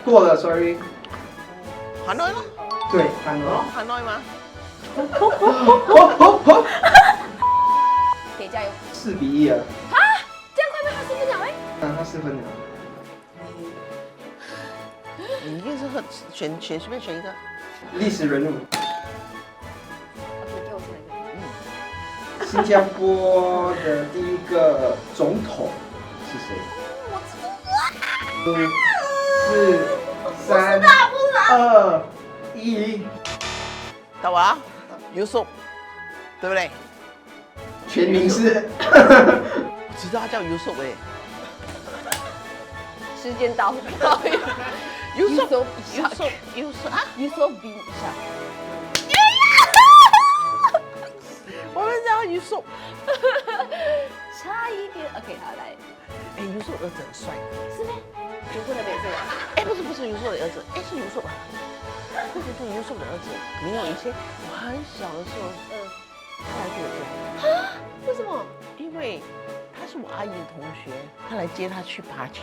过了 ，sorry。哈诺吗？对，韩国。哈诺吗？可以加油。 4比1啊。啊，这样快被他4分了哎。他4分了。你一定是选随便选一个。历史人物。 OK， 给我进来。新加坡的第一个总统是谁？5、4、3、2、1，到我了，Yusuf，对不对？全名是。我知道他叫 Yusuf 哎。时间到Yusuf Yusuf bin Ishak。我们叫 Yusuf。差一点。OK， 好来。哎，Yusuf 儿子很帅。是吗？结婚了没有？哎，不是 Yusuf 的儿子，哎是 Yusuf 啊。对，Yusuf 的儿子。没有以前我很小的时候，他来过我家。为什么？因为他是我阿姨的同学，他来接他去 party，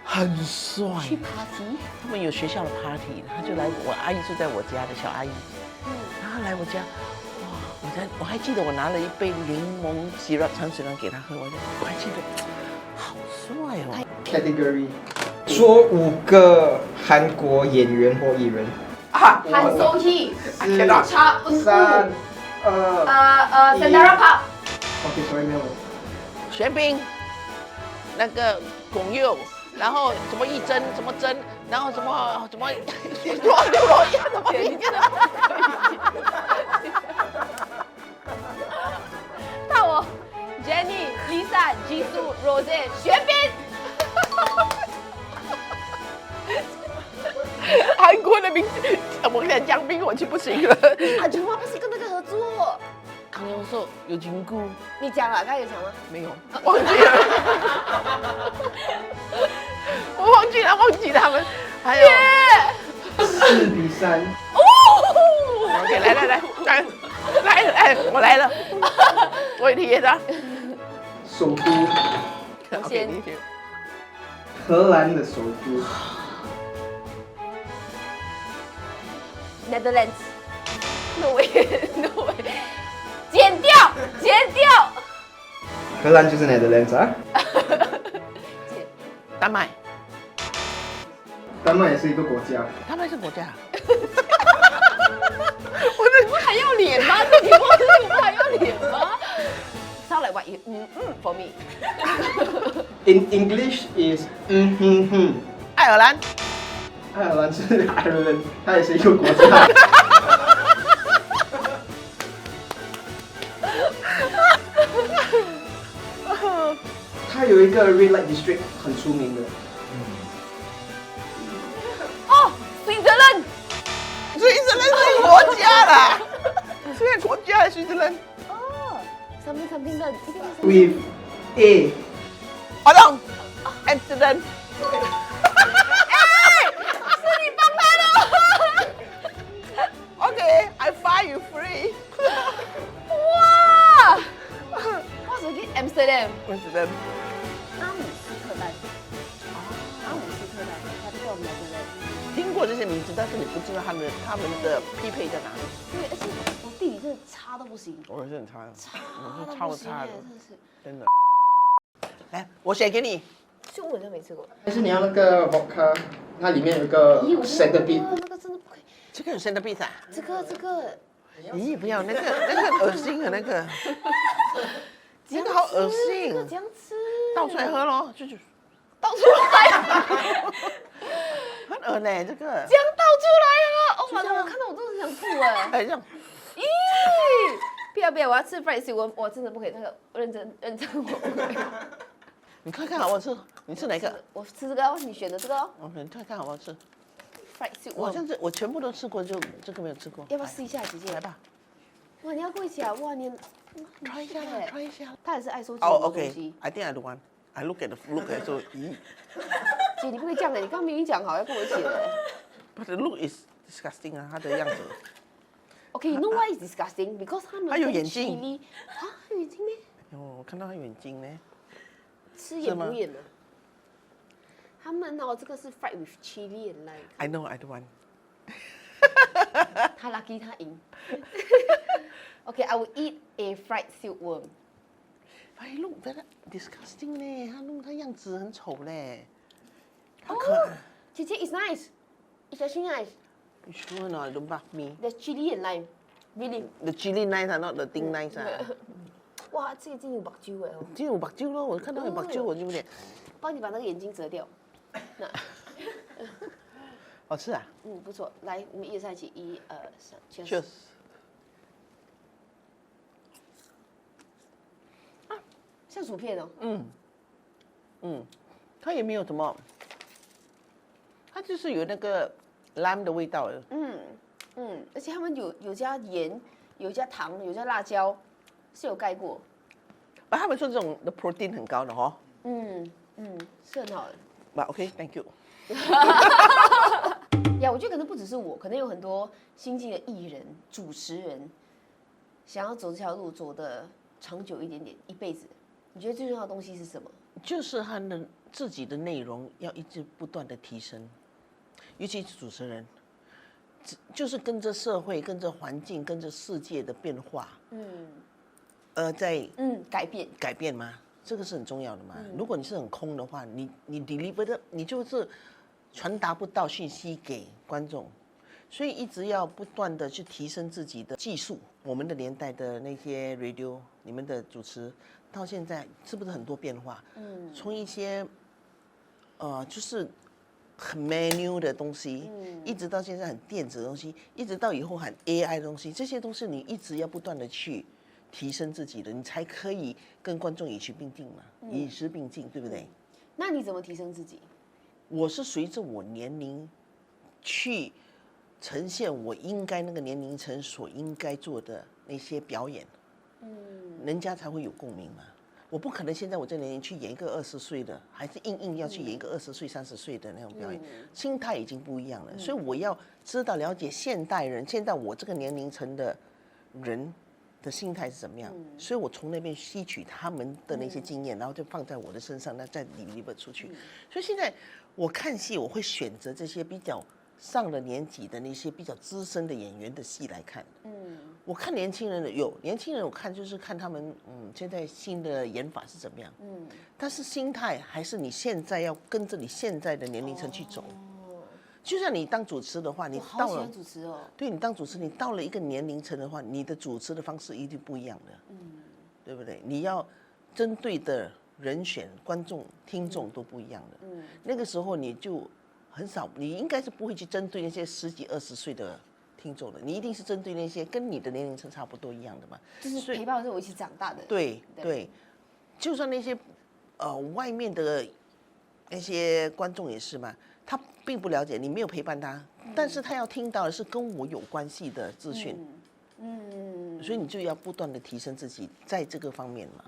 很帅。去 party？他们有学校的 party， 他就来，我阿姨住在我家的小阿姨，然后来我家，哇，我还记得我拿了一杯柠檬长水让给他喝，我还记得，好帅哦。Category， 说5个韩国演员或艺人。啊，韩收希、 4、查恩3、2、Sandara Park。 OK， sorry， 没有了。玄彬，那个巩佑，然后什么一真，什么真，然后什么罗叶，什么你记得？到我 Jenny、Lisa、Jisoo、Rose、玄彬。韩国的名字，我讲江彬我就不行了。啊，全妈不是跟那个合作？康永寿有情姑你讲了，刚才有讲吗？没有？忘记了，我忘记他们，还有4-3。OK， 来，我来了，我也贴的。首都，我先你贴。荷兰的首都。Netherlands。No way，No way。剪掉。荷兰就是 Netherlands 啊。丹麦，丹麦也是一个国家。丹麦是国家。我还要脸吗？这题目我还要脸吗？Sound like what you for me。 In English is 爱尔兰，爱尔兰是 Ireland， 它也是一个国家。它有一个 Red Light District 很出名的。哦，水泽伦。瑞士人是国家啦，现在国家的瑞士人。哦，something 的，一定是 With A。我懂 ，Amsterdam。是你帮他的。OK，I find you free。哇！What's again Amsterdam？ Amsterdam。阿姆斯特丹。阿姆斯特丹，它叫 Netherlands。听过这些名字，但是你不知道他们的匹配在哪里。对，而且我地理真的差到不行，我是很差的，差我是到不行哎，超差的，真的是。真的。来，我写给你。就我就没吃过。但是你要那个 vodka， 它里面有一个 centipede。那个真的不可以。这个有生的披萨。这个，咦，不要那个恶心啊，那个那个好恶心，这样吃，倒出来喝咯，就是倒出来，很恶呢，这个。这样倒出来啊！哦妈的，我看到我真的想吐哎！哎，这样。咦，不要，我要吃 fried steak，我真的不可以，那个认真我不可以。你看看好不好吃？你吃哪个？我吃这个哦，你选的这个哦你看看好不好吃？ ，fried steak。我上次我全部都吃过，就这个没有吃过。要不要试一下，姐姐？来吧哇，你要跟我一起啊！哇，你，try 一下啦，try 一下。他也是爱收集哦很多东，OK，西。 I think I don't want. I look at so，咦姐，你不可以这样的，你刚刚明明讲好要跟我一起的。 ，but the look is disgusting 啊，它的样子。 Okay, you know why it's disgusting? Because 他们它有眼睛 chili 啊，有眼睛咩？哟，我看到它眼睛呢。吃眼不眼的。他们哦，这个是 fried with chili and lime。 I know, I don't want. 他 lucky 他赢。Okay, I will eat a fried silkworm. I look very disgusting 呢，它样子很丑嘞。它哦可，姐姐 it's nice. It's actually nice. You sure not? Don't bug me. There's chili and lime. Really. The chili nice 啊，not the thing nice 啊。哇，这个真的有白椒哎哦！今天有白椒咯，我看到有白椒，我就有点帮你把那个眼睛折掉。那，好吃啊。不错。来，我们一二三，一起，1、2、3 Cheers。像薯片哦。它也没有什么，它就是有那个 lime 的味道的。而且他们有加盐，有加糖，有加辣椒，是有盖过。他们说这种的 protein 很高的哦。是很好的。But OK, thank you. 呀，我觉得可能不只是我，可能有很多新进的艺人、主持人，想要走这条路走的长久一点点，一辈子，你觉得最重要的东西是什么？就是他的自己的内容要一直不断的提升，尤其是主持人，就是跟着社会、跟着环境、跟着世界的变化，在改变吗？这个是很重要的嘛。如果你是很空的话，你 deliver 的，你就是传达不到讯息给观众，所以一直要不断的去提升自己的技术。我们的年代的那些 radio， 你们的主持到现在是不是很多变化？从一些就是很 menu 的东西，一直到现在很电子的东西，一直到以后很 AI 的东西，这些都是你一直要不断的去提升自己的，你才可以跟观众与时并进嘛，与时并进，对不对？那你怎么提升自己？我是随着我年龄去呈现我应该那个年龄层所应该做的那些表演，人家才会有共鸣嘛。我不可能现在我这年龄去演一个20岁的，还是硬要去演一个20岁、30岁的那种表演，心态已经不一样了。所以我要知道了解现代人，现在我这个年龄层的人的心态是怎么样，所以我从那边吸取他们的那些经验，然后就放在我的身上，那再deliver出去。所以现在我看戏，我会选择这些比较上了年纪的那些比较资深的演员的戏来看。我看年轻人的年轻人，我看就是看他们现在新的演法是怎么样。但是心态还是你现在要跟着你现在的年龄层去走。就像你当主持的话，你到了，我好喜欢主持哦。对，你当主持，你到了一个年龄层的话，你的主持的方式一定不一样的，对不对？你要针对的人选、观众、听众都不一样的。那个时候你就很少，你应该是不会去针对那些10几20岁的听众的，你一定是针对那些跟你的年龄层差不多一样的嘛。就是陪伴着我一起长大的。对，就算那些外面的那些观众也是嘛，他并不了解，你没有陪伴他，但是他要听到的是跟我有关系的资讯，所以你就要不断的提升自己在这个方面嘛，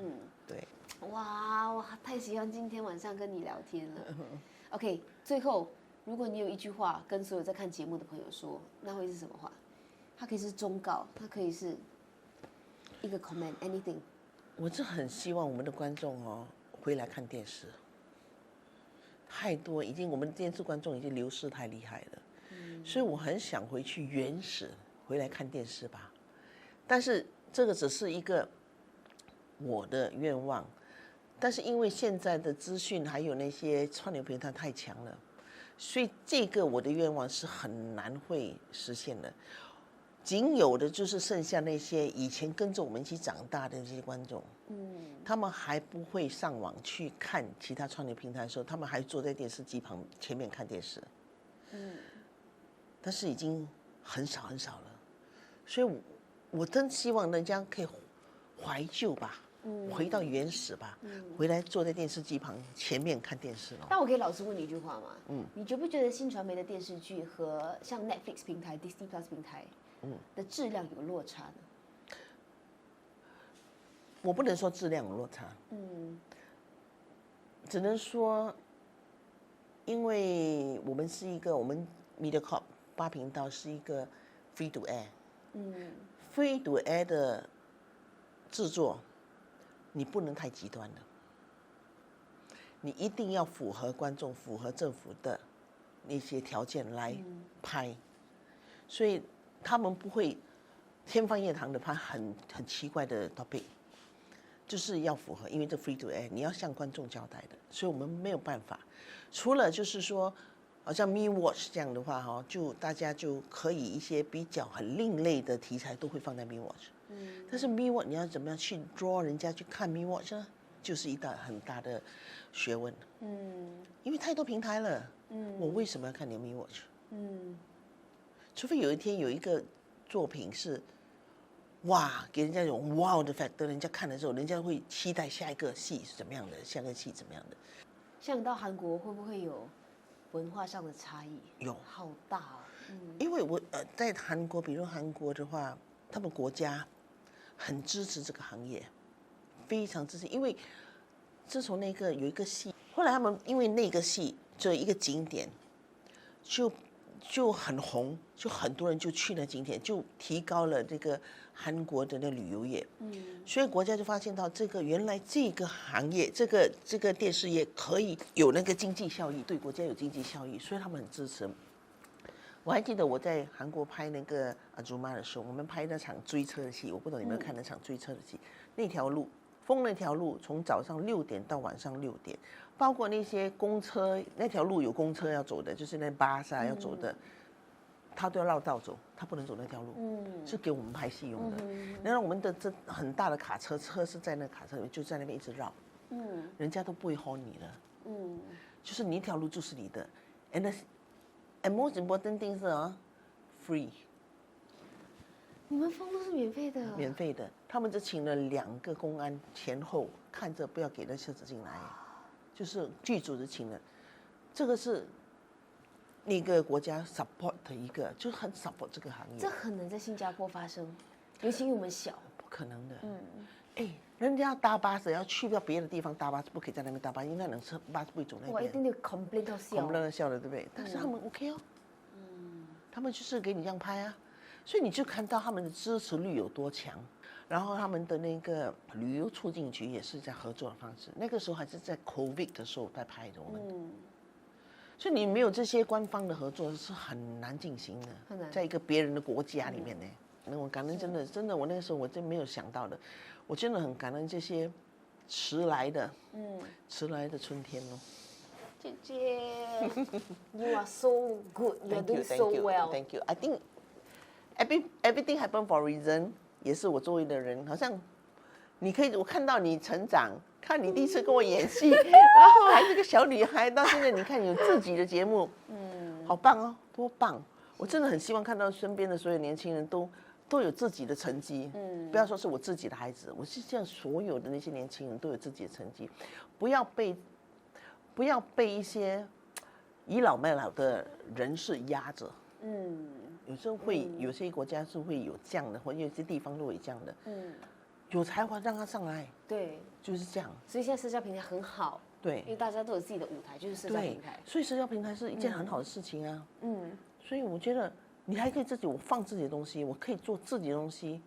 对。哇，我太喜欢今天晚上跟你聊天了。OK， 最后，如果你有一句话跟所有在看节目的朋友说，那会是什么话？它可以是忠告，它可以是一个 comment，anything。我是很希望我们的观众回来看电视。太多已经，我们的电视观众已经流失太厉害了，所以我很想回去原始，回来看电视吧。但是这个只是一个我的愿望，但是因为现在的资讯还有那些串流平台太强了，所以这个我的愿望是很难会实现的。仅有的就是剩下那些以前跟着我们一起长大的那些观众，他们还不会上网去看其他串流平台的时候，他们还坐在电视机前面看电视，但是已经很少很少了，所以我真希望人家可以怀旧吧，回到原始吧，回来坐在电视机前面看电视了。但我可以老实问你一句话吗？你觉不觉得新传媒的电视剧和像 Netflix 平台、Disney Plus 平台的质量有落差呢？我不能说质量有落差，只能说，因为我们是一个我们 MediaCorp 8频道是一个 free to air，free to air 的制作，你不能太极端了，你一定要符合观众、符合政府的那些条件来拍，所以他们不会天方夜谭的拍很奇怪的 topic。就是要符合，因为这 free to air， 你要向观众交代的，所以我们没有办法。除了就是说，好像 Me Watch 这样的话就大家就可以一些比较很另类的题材都会放在 Me Watch。但是 Me Watch 你要怎么样去 draw 人家去看 Me Watch 呢？就是一大很大的学问。因为太多平台了。我为什么要看你的 Me Watch？除非有一天有一个作品是。哇，给人家有wow的 factor， 人家看的时候，人家会期待下一个戏是怎么样的，下个戏怎么样的。像你到韩国会不会有文化上的差异？有，好大哦。因为我在韩国，比如韩国的话，他们国家很支持这个行业，非常支持。因为自从那个有一个戏，后来他们因为那个戏就一个景点，就很红，就很多人就去了景点，就提高了这个韩国的那旅游业。所以国家就发现到这个原来这个行业，这个电视业可以有那个经济效益，对国家有经济效益，所以他们很支持。我还记得我在韩国拍那个阿祖妈的时候，我们拍那场追车的戏，我不懂你有没有看那场追车的戏？那条路封那条路，从早上6点到晚上6点，包括那些公车，那条路有公车要走的，就是那巴士要走的，他都要绕道走，他不能走那条路，是给我们拍戏用的。然后我们的这很大的卡车，车是在那卡车里，就在那边一直绕，人家都不会吼你了，就是你一条路就是你的，and most important thing 是free。你们封都是免费的，免费的，他们只请了2个公安前后看着不要给那车子进来，就是剧组只请了，这个是那个国家 support 的一个，就很 support 这个行业。这很难在新加坡发生，尤其我们小，不可能的。人家要搭巴士要去到别的地方搭巴士，不可以在那边搭巴士，应该能车巴士不会走那边。我一定得 complain 到笑，complain 到笑了，对不对？但是他们 OK 哦，他们就是给你这样拍啊。所以你就看到他们的支持率有多强，然后他们的那个旅游促进局也是在合作的方式。那个时候还是在 COVID 的时候在拍的，我们。所以你没有这些官方的合作是很难进行的，很难在一个别人的国家里面呢。那我感恩真的，我那个时候我真没有想到的，我真的很感恩这些迟来的春天哦。姐姐，You are so good. You are doing so well. Thank you. I think everything happened for a reason， 也是我周围的人，好像我看到你成长，看你第一次跟我演戏，然后还是个小女孩，到现在你看你有自己的节目，好棒哦，多棒！我真的很希望看到身边的所有年轻人都有自己的成绩，不要说是我自己的孩子，我是希望所有的那些年轻人都有自己的成绩，不要被一些倚老卖老的人士压着，有时候会，有些国家是会有这样的，或者有些地方都会有这样的。有才华让他上来，对，就是这样。所以现在社交平台很好，对，因为大家都有自己的舞台，就是社交平台。所以社交平台是一件很好的事情啊。所以我觉得你还可以我放自己的东西，我可以做自己的东西。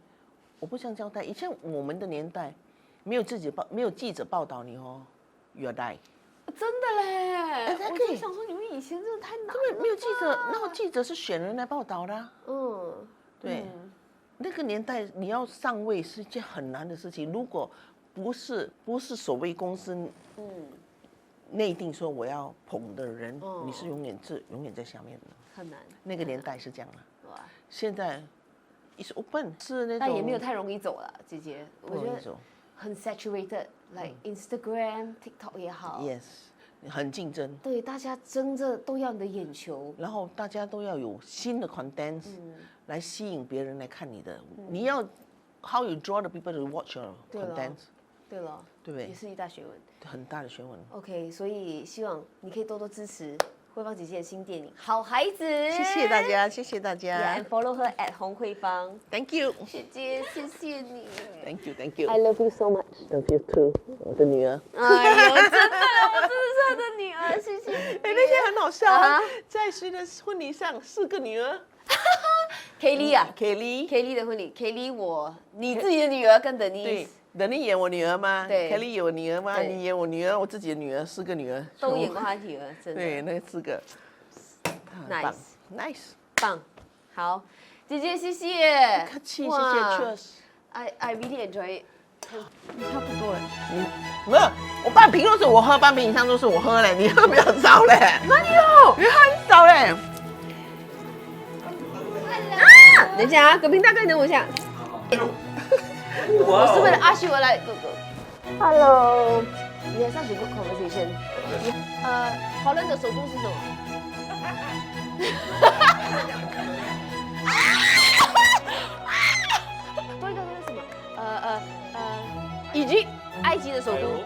我不想交代，以前我们的年代没有记者报道你哦 ，you are die。真的嘞，我就想说你们以前真的太难了，根本没有记者，那个记者是选人来报道的啊。对，那个年代你要上位是一件很难的事情，如果不是所谓公司内定说我要捧的人，你是永远在下面的，很难。那个年代是这样的，现在 is open 是那种，但也没有太容易走了，姐姐，我觉得很 saturated，like Instagram、TikTok 也好 ，yes， 很竞争，对，大家争着都要你的眼球，然后大家都要有新的 content 来吸引别人来看你的，你要 how you draw the people to watch your content， 对了，对不对？也是一大学问，很大的学问。OK， 所以希望你可以多多支持慧芳姐姐的新电影《好孩子》。谢谢大家，谢谢大家。Yeah, and follow her at 洪慧芳。 Thank you， 姐姐，谢谢你。Thank you，Thank you。 I love you so much。 Love you too， 我的女儿。哎呦，真的，我真的是她的女儿，谢谢你。那天很好笑啊，在谁的婚礼上4个女儿。Kelly 啊 ，Kelly 的婚礼 ，Kelly 你自己的女儿跟Denise。对，等你演我女儿吗？对 ，Kelly 演我女儿吗？你演我女儿，我自己的女儿，4个女儿。都演过她女儿，真的。对，那4个。Nice，棒，好，姐姐谢谢。客气，谢谢 ，Cheers。I really enjoy it。差不多了，没有，我半瓶都是我喝，半瓶以上都是我喝嘞，你喝比较少嘞。哪有？你喝很少嘞。等一下啊，葛平大哥，你等我一下。我是为了阿旭而来，哥哥。Hello。We have such a good conversation。华人的首都是什么？多一个是什么？以及埃及的首都。